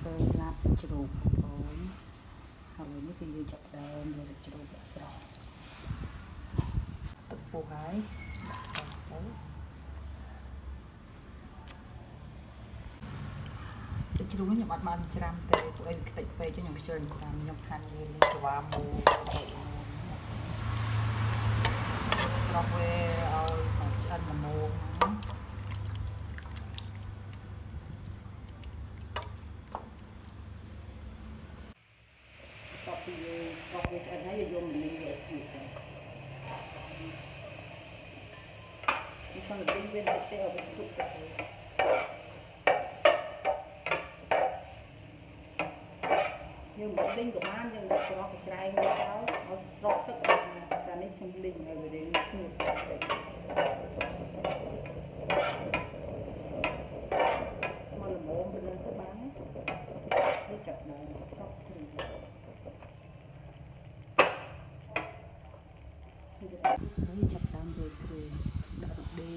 ធ្វើឡាបសាច់ជ្រូកបងប្អូនហើយនេះគឺយើងចាប់ដើមយកសាច់ជ្រូកដាក់ស្រោចទឹកពុះហើយដាក់ស្រោចទៅសាច់ជ្រូកនេះខ្ញុំអត់បានច្រាំទេព្រោះអីវាខ្ទេចពេកខ្ញុំខ្ជិលច្រាំខ្ញុំហាន់វាលេងច្រវាមូលស្រោចវាឲ្យមកឆ្អិនល្មមពីបោះវាឆ្អិនហើយយកម្លីវាទៀតទៅនេះផងវិញវាដាក់ទៅឲ្យវាពុះទៅយើងមកដេញក៏បានយើងដាក់ស្រោចច្រែងមកទៅឲ្យស្រោចទឹកតែនេះខ្ញុំដេញឲ្យវារៀងស្ងួតពេកមកល្មមទៅនឹងទៅបាននេះចាប់ដើមស្រោចគ្រឿងនេះចាប់ដើមយកគ្រឿងដាក់រ៉ូឌី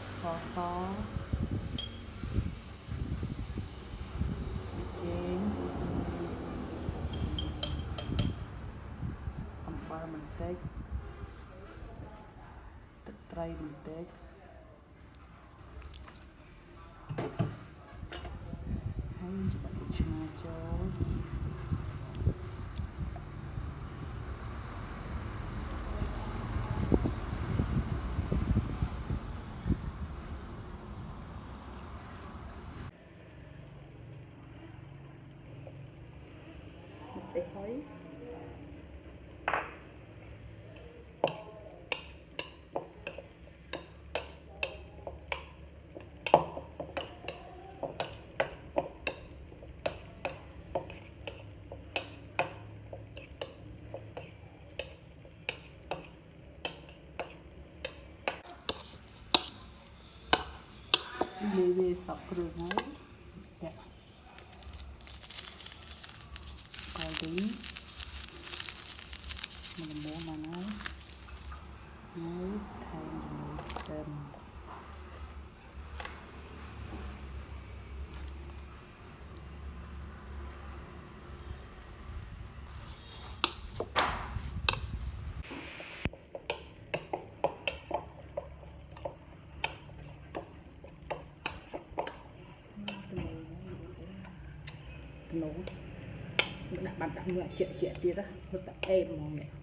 ស្ករសចេងអំបិលបន្តិចទឹកត្រីបន្តិចហើយច្បាស់ឆ្ងាចូលទៅហើយវាសក់គ្រឿងហើយចាក់កលទីមកមុំមកណាហើយថែមជាមួយខ្ទឹមនោះដាក់បាត់ដាក់មួយជាទៀតរត់តែអេមហ្មង